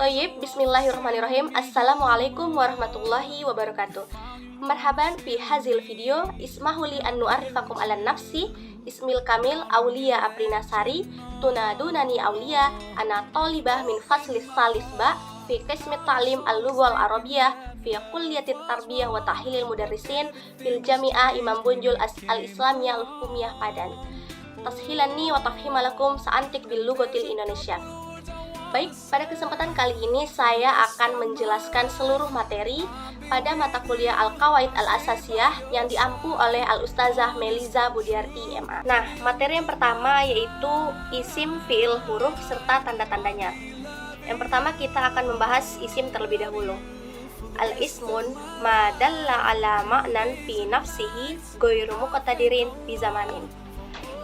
Toyib, bismillahirrahmanirrahim. Assalamualaikum warahmatullahi wabarakatuh. Marhaban fi hazil video. Ismahuli an nu'arrifakum ala nafsi. Ismil kamil Aulia Aprinasari. Tunadunani Aulia. Ana tolibah min faslis salis ba fi qismi ta'lim al-lughah al-arabiyyah fi kulliyatit tarbiyah wa tahilil mudarrisin fil jami'ah Imam Bonjol al-Islamiyah al-Hukumiyah Padan. Tashilani wa tafhimalakum sa'antik bil lughatil Indonesia. Baik, pada kesempatan kali ini saya akan menjelaskan seluruh materi pada mata kuliah Al-Qawaid Al-Asasiyah yang diampu oleh Al-Ustazah Meliza Budiarti MA. Nah, materi yang pertama yaitu isim, fi'il, huruf, serta tanda-tandanya. Yang pertama kita akan membahas isim terlebih dahulu. Al-ismun ma dalla ala ma'nan fi nafsihi ghairu muqtadirin bi zamanin.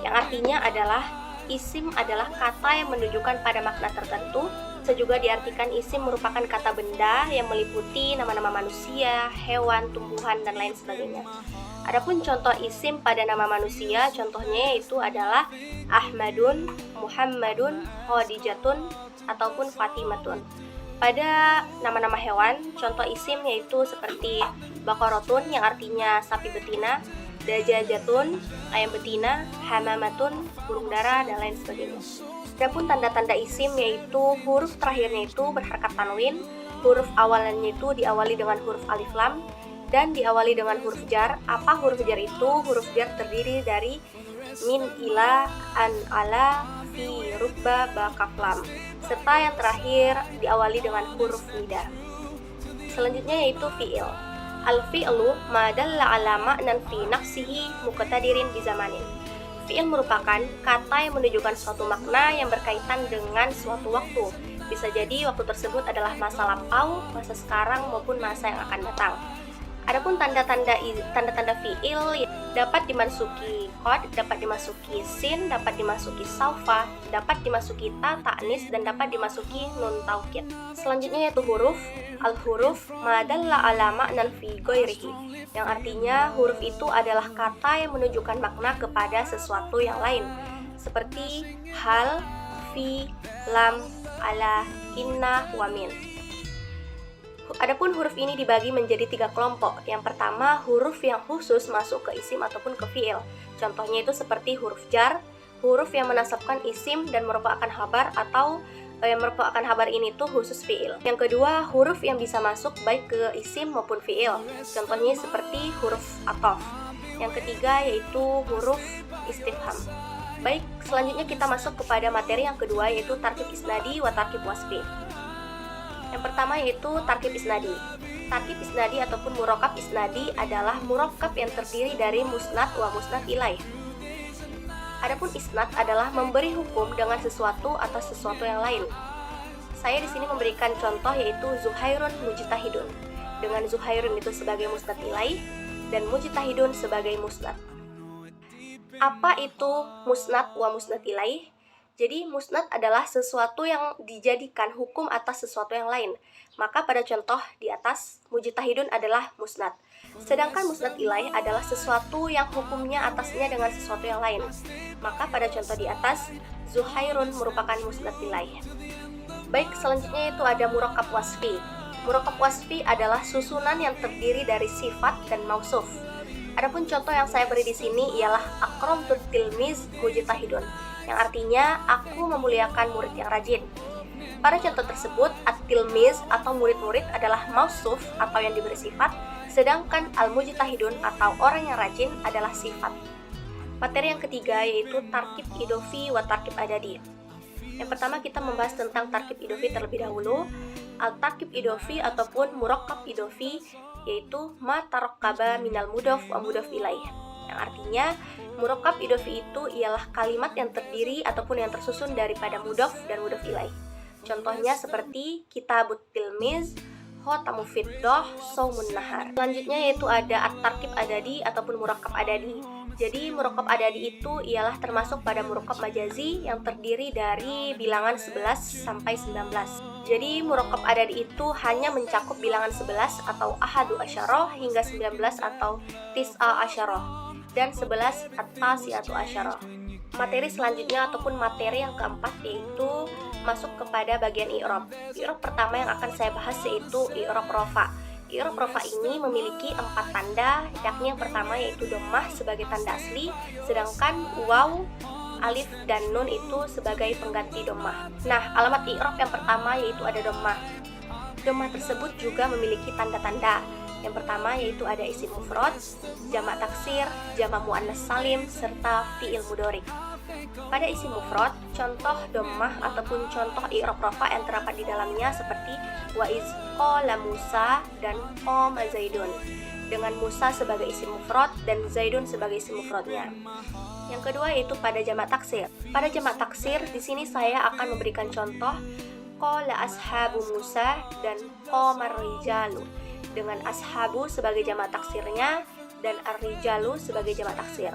Yang artinya adalah isim adalah kata yang menunjukkan pada makna tertentu. Juga diartikan isim merupakan kata benda yang meliputi nama-nama manusia, hewan, tumbuhan, dan lain sebagainya. Adapun contoh isim pada nama manusia, contohnya yaitu adalah Ahmadun, Muhammadun, Khadijatun, ataupun Fatimatun. Pada nama-nama hewan, contoh isim yaitu seperti Baqaratun yang artinya sapi betina, Dajajatun, ayam betina, Hamamatun, burung dara, dan lain sebagainya. Adapun tanda-tanda isim yaitu huruf terakhirnya itu berharakat tanwin, huruf awalnya itu diawali dengan huruf alif lam, dan diawali dengan huruf jar. Apa huruf jar itu? Huruf jar terdiri dari min, ila, an, ala, fi, rubba, ba, kaf, lam, serta yang terakhir diawali dengan huruf nida. Selanjutnya yaitu fi'il. Al-fi'lu ma dalla ala ma'nan fi nafsihi muqtadirin bi zamanin. Fi'il merupakan kata yang menunjukkan suatu makna yang berkaitan dengan suatu waktu. Bisa jadi waktu tersebut adalah masa lampau, masa sekarang, maupun masa yang akan datang. Adapun tanda-tanda fi'il dapat dimasuki qad, dapat dimasuki sin, dapat dimasuki saufa, dapat dimasuki ta ta'nis, dan dapat dimasuki nun taukid. Selanjutnya yaitu huruf. Al-huruf ma dalla ala ma'nan fi ghairihi, yang artinya huruf itu adalah kata yang menunjukkan makna kepada sesuatu yang lain, seperti hal, fi, lam, ala, inna, wa min. Adapun huruf ini dibagi menjadi 3 kelompok. Yang pertama, huruf yang khusus masuk ke isim ataupun ke fi'il. Contohnya itu seperti huruf jar, huruf yang menasabkan isim dan merupakan khabar, atau yang merupakan khabar ini tuh khusus fi'il. Yang kedua, huruf yang bisa masuk baik ke isim maupun fi'il. Contohnya seperti huruf ataf. Yang ketiga yaitu huruf istifham. Baik, selanjutnya kita masuk kepada materi yang kedua yaitu tarkib isnadi wa tarkib wasfi. Yang pertama yaitu tarkib isnadi. Tarkib isnadi ataupun murakkab isnadi adalah murakkab yang terdiri dari musnad wa musnad ilaih. Adapun isnad adalah memberi hukum dengan sesuatu atas sesuatu yang lain. Saya di sini memberikan contoh yaitu Zuhairun mujtahidun. Dengan Zuhairun itu sebagai musnad ilaih dan mujtahidun sebagai musnad. Apa itu musnad wa musnad ilaih? Jadi musnad adalah sesuatu yang dijadikan hukum atas sesuatu yang lain. Maka pada contoh di atas, mujtahidun adalah musnad. Sedangkan musnad ilaih adalah sesuatu yang hukumnya atasnya dengan sesuatu yang lain. Maka pada contoh di atas, Zuhairun merupakan musnad ilaih. Baik, selanjutnya itu ada murakkab wasfi. Murakkab wasfi adalah susunan yang terdiri dari sifat dan mausuf. Adapun contoh yang saya beri di sini ialah akramtul tilmiz mujtahidun, yang artinya aku memuliakan murid yang rajin. Pada contoh tersebut, at-tilmiz atau murid-murid adalah mausuf atau yang diberi sifat, sedangkan al-mujtahidun atau orang yang rajin adalah sifat. Materi yang ketiga yaitu tarkib idofi wa tarkib adadi. Yang pertama kita membahas tentang tarkib idofi terlebih dahulu. Al-tarkib idofi ataupun murakkab idofi yaitu ma tarakkaba minal mudhaf wa mudhaf ilaih. Yang artinya murakkab idofi itu ialah kalimat yang terdiri ataupun yang tersusun daripada mudhaf dan mudhaf ilaih. Contohnya seperti kitabut tilmiz, khotamu fiddah, saumun nahar. Selanjutnya yaitu ada at-tarkib adadi ataupun murakkab adadi. Jadi murakkab adadi itu ialah termasuk pada murakkab majazi yang terdiri dari bilangan 11 sampai 19. Jadi murakkab adadi itu hanya mencakup bilangan 11 atau ahadu asyarah hingga 19 atau tis'a asyarah dan 11 at-tasi'atu asyarah. Materi selanjutnya ataupun materi yang keempat yaitu masuk kepada bagian i'rab. I'rab pertama yang akan saya bahas yaitu i'rab rofa. I'rab rofa ini memiliki 4 tanda, yakni yang pertama yaitu dhammah sebagai tanda asli, sedangkan waw, alif, dan nun itu sebagai pengganti dhammah. Nah, alamat i'rab yang pertama yaitu ada dhammah. Dhammah tersebut juga memiliki tanda-tanda. Yang pertama yaitu ada isim mufrad, jamak taksir, jamak muannas salim, serta fi'il mudhari. Pada isim mufrad, contoh dhammah ataupun contoh i'rab rafa yang terdapat di dalamnya seperti wa iz qala Musa dan qama Zaidun, dengan Musa sebagai isim mufrad dan Zaidun sebagai isim mufradnya. Yang kedua yaitu pada jamak taksir. Pada jamak taksir di sini saya akan memberikan contoh qala ashabu Musa dan qamar rijalu, dengan ashabu sebagai jamak taksirnya dan ar-rijalu sebagai jamak taksir.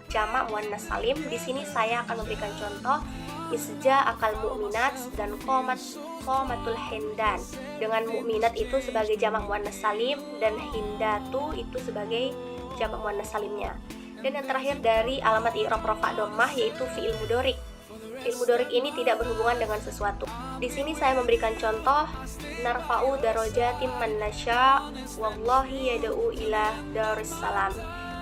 Jamak muannas salim di sini saya akan memberikan contoh isja akal mu'minat dan qomatul hindan, dengan mu'minat itu sebagai jamak muannas salim dan hindatu itu sebagai jamak muannas salimnya. Dan yang terakhir dari alamat i'rab rafa dhammah yaitu fi'il mudhari. Fi'il mudhari ini tidak berhubungan dengan sesuatu. Di sini saya memberikan contoh narfa'u darajatim man nasya wallahi yad'u ila darissalam,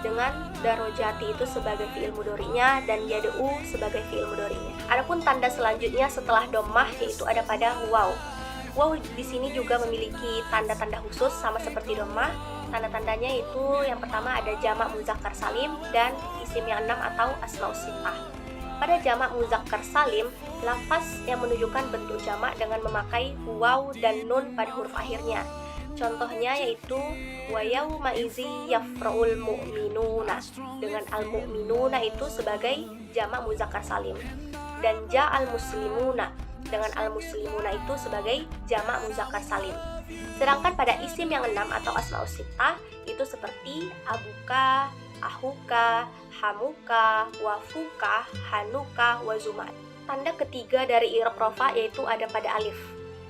dengan darajati itu sebagai fi'il mudhari'nya dan yad'u sebagai fi'il mudhari'nya. Adapun tanda selanjutnya setelah dhammah yaitu ada pada waw. Waw di sini juga memiliki tanda-tanda khusus sama seperti dhammah. Tanda-tandanya itu yang pertama ada jamak muzakkar salim dan isim yang 6 atau asmaus sittah. Pada jamak muzakkar salim, lafaz yang menunjukkan bentuk jamak dengan memakai waw dan nun pada huruf akhirnya. Contohnya yaitu wa yauma izi yafra'ul mu'minuna, dengan al-mu'minuna itu sebagai jamak muzakkar salim, dan ja'al muslimuna, dengan al-muslimuna itu sebagai jamak muzakkar salim. Sedangkan pada isim yang 6 atau asmaus sittah itu seperti abuka, ahuka, hamuka, wafuka, hanuka, wazuma. Tanda ketiga dari i'rab rafa yaitu ada pada alif.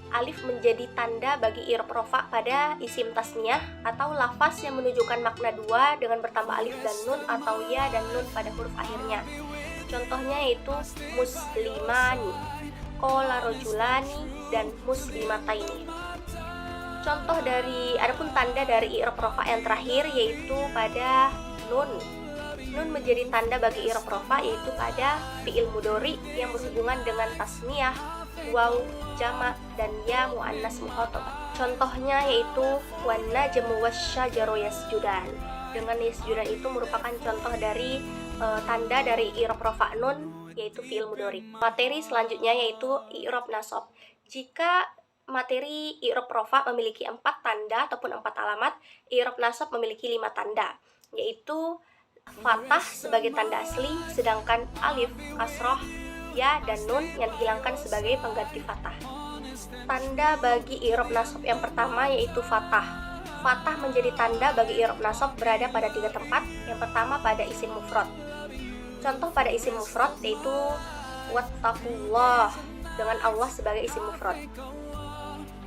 Alif menjadi tanda bagi i'rab rafa pada isim tasniyah atau lafaz yang menunjukkan makna dua dengan bertambah alif dan nun atau ya dan nun pada huruf akhirnya. Contohnya yaitu muslimani, qala rajulani, dan muslimataini. Contoh dari adapun tanda dari i'rab rafa yang terakhir yaitu pada nun. Nun menjadi tanda bagi i'rab rafa yaitu pada fi'il mudhari yang berhubungan dengan tasniyah, waw, jamak, dan ya muannas mukhatab. Contohnya yaitu wan najmu wasyajaru yasjudan. Dengan yasjudan itu merupakan contoh dari tanda dari i'rab rafa nun yaitu fi'il mudhari. Materi selanjutnya yaitu i'rab nasab. Jika materi i'rab rafa memiliki 4 tanda ataupun 4 alamat, i'rab nasab memiliki 5 tanda, yaitu fathah sebagai tanda asli, sedangkan alif, kasroh, ya, dan nun yang dihilangkan sebagai pengganti fathah. Tanda bagi i'rab nasab yang pertama yaitu fathah. Fathah menjadi tanda bagi i'rab nasab berada pada 3 tempat. Yang pertama pada isim mufrad. Contoh pada isim mufrad yaitu wattaqullah, dengan Allah sebagai isim mufrad.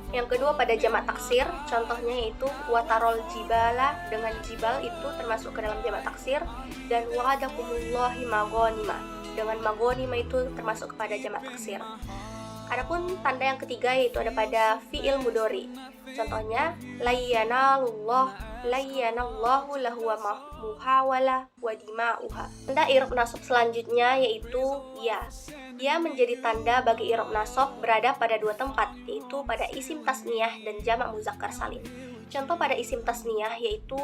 Yang kedua pada jamak taksir, contohnya yaitu watarol jibala, dengan jibal itu termasuk ke dalam jamak taksir, dan wa'adakumullahi maghanima, dengan maghanima itu termasuk kepada jamak taksir. Adapun tanda yang ketiga yaitu ada pada fi'il mudhari. Contohnya layyanallahu lahu muhawala wa dima'uha. Tanda i'rab nasab selanjutnya yaitu ya. Ya menjadi tanda bagi i'rab nasab berada pada 2 tempat, yaitu pada isim tasniyah dan jamak muzakkar salim. Contoh pada isim tasniyah yaitu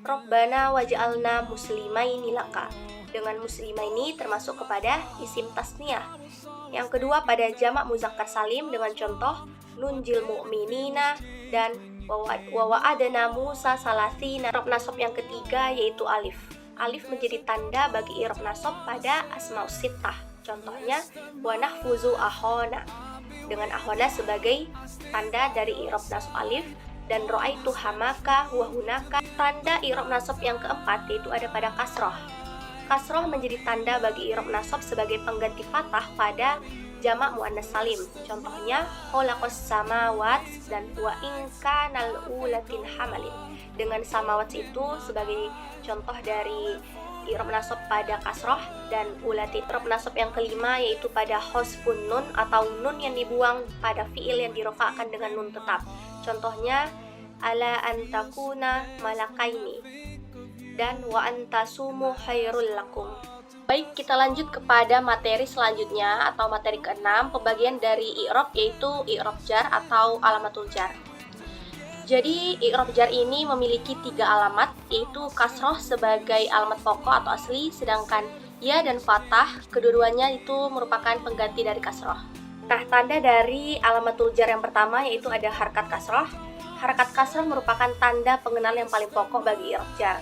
Rabbana waj'alna muslimaini laka, dengan muslimaini termasuk kepada isim tasniyah. Yang kedua pada jamak muzakkar salim dengan contoh nunjil mu'minina dan wa wa'adna Musa salasina. I'rab nasab yang ketiga yaitu alif. Alif menjadi tanda bagi i'rab nasab pada asmaus sittah. Contohnya wa nahfuzu ahona, dengan ahona sebagai tanda dari i'rab nasab alif, dan ra'aitu hamaka wa hunaka. Tanda i'rab nasab yang keempat yaitu ada pada kasroh. Kasroh menjadi tanda bagi i'rab nasab sebagai pengganti fathah pada jamak muannas salim. Contohnya khalaqas samawat dan wa in kanal ulatin hamalin, dengan samawat itu sebagai contoh dari i'rab nasab pada kasroh, dan ulati i'rab nasab yang kelima yaitu pada hosfun nun atau nun yang dibuang pada fiil yang dirofakkan dengan nun tetap. Contohnya ala antakuna malakaini dan wa antasumu khairul lakum. Baik, kita lanjut kepada materi selanjutnya atau materi ke-6, pembagian dari i'rab yaitu i'rab jar atau alamatul jar. Jadi i'rab jar ini memiliki 3 alamat, yaitu kasroh sebagai alamat pokok atau asli, sedangkan ya dan fathah kedua-duanya itu merupakan pengganti dari kasroh. Nah, tanda dari alamatul jar yang pertama yaitu ada harakat kasroh. Harakat kasroh merupakan tanda pengenal yang paling pokok bagi i'rab jar.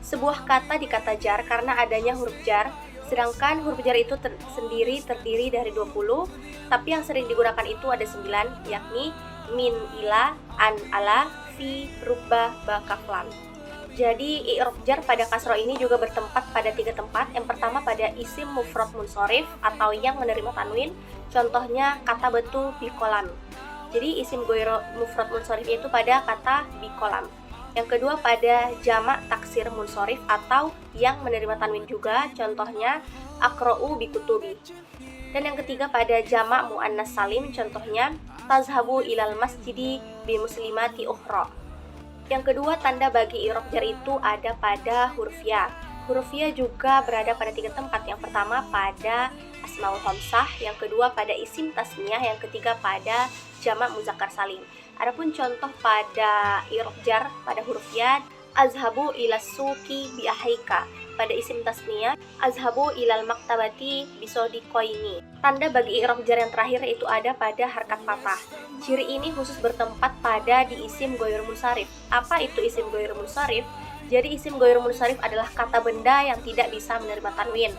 Sebuah kata di kata jar karena adanya huruf jar, sedangkan huruf jar itu sendiri terdiri dari 20, tapi yang sering digunakan itu ada 9, yakni min, ila, an, ala, fi, rubba, ba, kaflam. Jadi i'rab jar pada kasroh ini juga bertempat pada 3 tempat. Yang pertama pada isim mufrad munsorif atau yang menerima tanwin, contohnya kata betu bikolam. Jadi isim goiro mufrad munsorif itu pada kata bikolam. Yang kedua pada jamak taksir munsorif atau yang menerima tanwin juga, contohnya akra'u bikutubi. Dan yang ketiga pada jamak muannas salim, contohnya tazhabu ilal masjidi bi muslimati ukhra. Yang kedua tanda bagi i'rab jar itu ada pada huruf ya. Huruf ya juga berada pada 3 tempat. Yang pertama pada asmaul khamsah, yang kedua pada isim tasniyah, yang ketiga pada jamak muzakkar salim. Adapun contoh pada i'rab jar pada huruf ya, azhabu ilas suqi bi ahika. Pada isim tasniyah, azhabu ilal maktabati bisodiqoini. Tanda bagi i'rab jar yang terakhir itu ada pada harakat fathah. Ciri ini khusus bertempat pada di isim ghair munsharif. Apa itu isim ghair munsharif? Jadi isim ghair munsharif adalah kata benda yang tidak bisa menerima tanwin.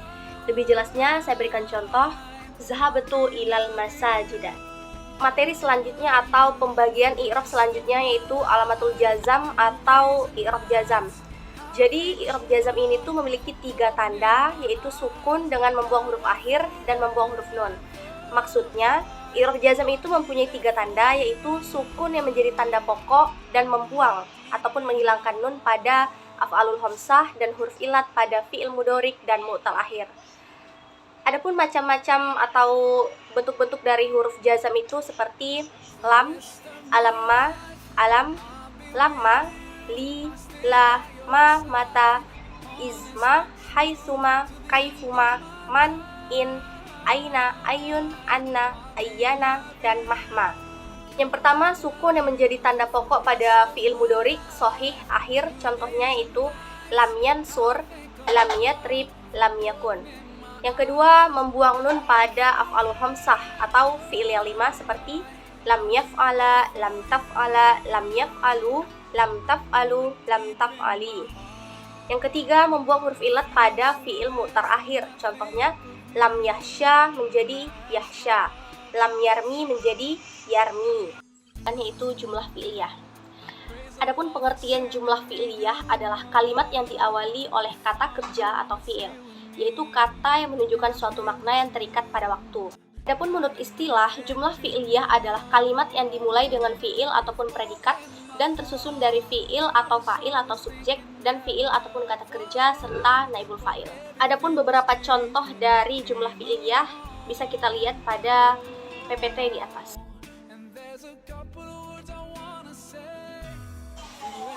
Lebih jelasnya saya berikan contoh, zahabtu ilal masajidah. Materi selanjutnya atau pembagian i'rab selanjutnya yaitu alamatul jazam atau i'rab jazam. Jadi i'rab jazam ini tuh memiliki 3 tanda, yaitu sukun dengan membuang huruf akhir dan membuang huruf nun. Maksudnya i'rab jazam itu mempunyai 3 tanda, yaitu sukun yang menjadi tanda pokok dan membuang ataupun menghilangkan nun pada af'alul khamsah dan huruf ilat pada fi'il mudhorik dan mu'tal akhir. Adapun macam-macam atau bentuk-bentuk dari huruf jazam itu seperti lam, alamma, alam, lamma, li, la, ma, mata, izma, haitsuma, kaifuma, man, in, aina, ayun, anna, ayyana, dan mahma. Yang pertama, sukun yang menjadi tanda pokok pada fi'il mudhorik shahih akhir, contohnya yaitu lam yansur, lam yatrib, lam yakun. Yang kedua, membuang nun pada af'alul khamsah atau fi'il yang 5 seperti lam yaf'ala, lam taf'ala, lam yaf'alu, lam taf'alu, lam taf'ali. Yang ketiga, membuang huruf ilat pada fi'il mu'tar akhir. Contohnya lam yahsya menjadi yahsya, lam yarmi menjadi yarmi. Yaitu jumlah fi'liyah. Adapun pengertian jumlah fi'liyah adalah kalimat yang diawali oleh kata kerja atau fi'il, yaitu kata yang menunjukkan suatu makna yang terikat pada waktu. Adapun menurut istilah, jumlah fi'liyah adalah kalimat yang dimulai dengan fi'il ataupun predikat dan tersusun dari fi'il atau fa'il atau subjek dan fi'il ataupun kata kerja serta naibul fa'il. Adapun beberapa contoh dari jumlah fi'liyah bisa kita lihat pada PPT di atas.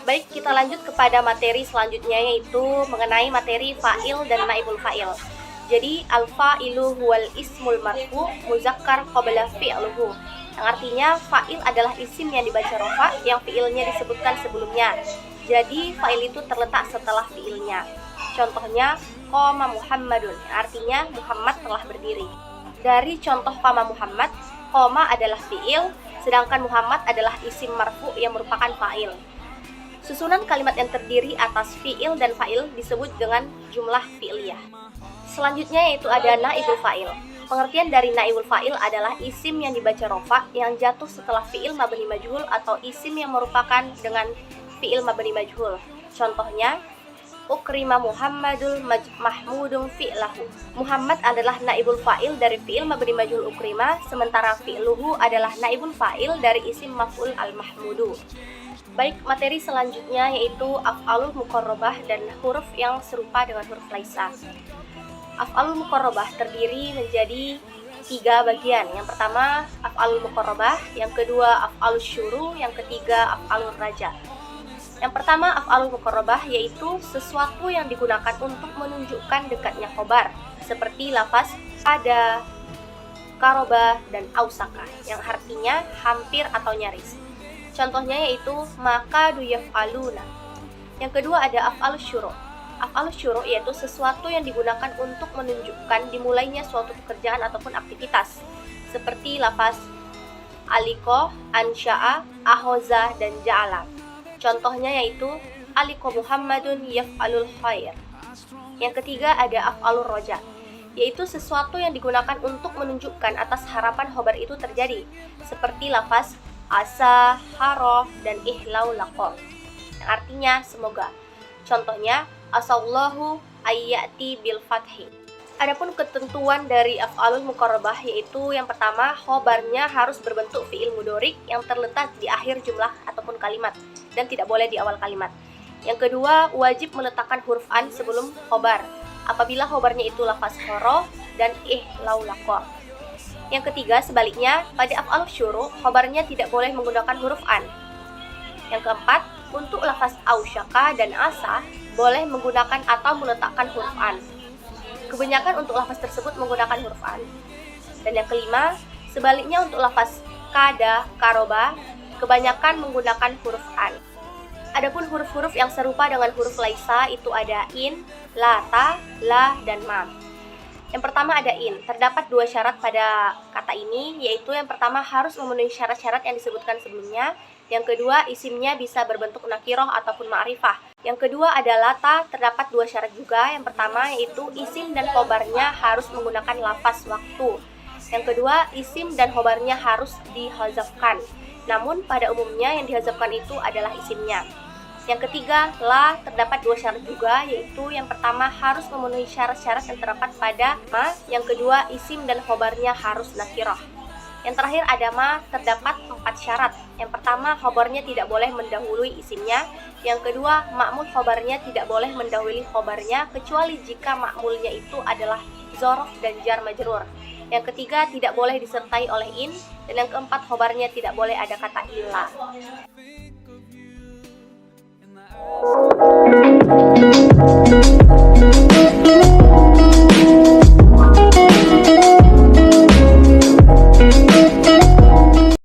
Baik, kita lanjut kepada materi selanjutnya yaitu mengenai materi fa'il dan naibul fa'il. Jadi al-fa'ilu huwal ismul marfu muzakkar qabla fi'luhu. Yang artinya fa'il adalah isim yang dibaca rofa yang fi'ilnya disebutkan sebelumnya. Jadi fa'il itu terletak setelah fi'ilnya. Contohnya qama Muhammadun, artinya Muhammad telah berdiri. Dari contoh qama Muhammad, qama adalah fi'il, sedangkan Muhammad adalah isim marfu yang merupakan fa'il. Susunan kalimat yang terdiri atas fi'il dan fa'il disebut dengan jumlah fi'liyah. Selanjutnya yaitu ada naibul fa'il. Pengertian dari naibul fa'il adalah isim yang dibaca rofa yang jatuh setelah fi'il mabni majhul atau isim yang merupakan dengan fi'il mabni majhul. Contohnya ukrima Muhammadul mahmudun fi'lahu. Muhammad adalah naibul fa'il dari fi'il mabni majhul ukrima, sementara fi'luhu adalah naibul fa'il dari isim maf'ul al-mahmudu. Baik, materi selanjutnya yaitu af'alul muqarrabah dan huruf yang serupa dengan huruf laisa. Af'alul muqarrabah terdiri menjadi 3 bagian. Yang pertama af'alul muqarrabah, yang kedua af'alul syuru, yang ketiga af'alul raja. Yang pertama af'alul muqarrabah yaitu sesuatu yang digunakan untuk menunjukkan dekatnya khobar, seperti lafaz ada, karoba, dan ausaka yang artinya hampir atau nyaris. Contohnya yaitu maka yaf'aluna. Yang kedua ada af'alus syuru. Af'alus syuru yaitu sesuatu yang digunakan untuk menunjukkan dimulainya suatu pekerjaan ataupun aktivitas, seperti lafaz aliko, ansya'a, ahoza, dan ja'ala. Contohnya yaitu aliko Muhammadun yaf'alul khair. Yang ketiga ada af'alur roja, yaitu sesuatu yang digunakan untuk menunjukkan atas harapan khobar itu terjadi, seperti lafaz asa, harof, dan ihlau laqo yang artinya semoga. Contohnya asallahu ayyati bil fathi. Adapun ketentuan dari af'alul muqarrabah yaitu yang pertama khobarnya harus berbentuk fi'il mudhorik yang terletak di akhir jumlah ataupun kalimat dan tidak boleh di awal kalimat. Yang kedua wajib meletakkan huruf an sebelum khobar apabila khobarnya itu lafaz horof dan ihlau laqo. Yang ketiga sebaliknya pada af'alus syuru khobarnya tidak boleh menggunakan huruf an. Yang keempat untuk lafaz ausyaka dan asa boleh menggunakan atau meletakkan huruf an. Kebanyakan untuk lafaz tersebut menggunakan huruf an. Dan yang kelima, sebaliknya untuk lafaz kada, karoba, kebanyakan menggunakan huruf an. Adapun huruf-huruf yang serupa dengan huruf laisa itu ada in, la, ta, la, dan ma. Yang pertama ada in. Terdapat 2 syarat pada kata ini, yaitu yang pertama harus memenuhi syarat-syarat yang disebutkan sebelumnya. Yang kedua, isimnya bisa berbentuk nakiroh ataupun ma'rifah. Yang kedua adalah ta, terdapat 2 syarat juga. Yang pertama yaitu isim dan khobarnya harus menggunakan lafaz waktu. Yang kedua, isim dan khobarnya harus dihazafkan. Namun pada umumnya yang dihazafkan itu adalah isimnya. Yang ketiga, la, terdapat 2 syarat juga, yaitu yang pertama harus memenuhi syarat-syarat yang terdapat pada ma. Yang kedua, isim dan khobarnya harus nakiroh. Yang terakhir ada ma, terdapat 4 syarat. Yang pertama, khobarnya tidak boleh mendahului isimnya. Yang kedua, ma'mul khobarnya tidak boleh mendahului khobarnya kecuali jika ma'mulnya itu adalah zorof dan jar majrur. Yang ketiga, tidak boleh disertai oleh in. Dan yang keempat, khobarnya tidak boleh ada kata illa.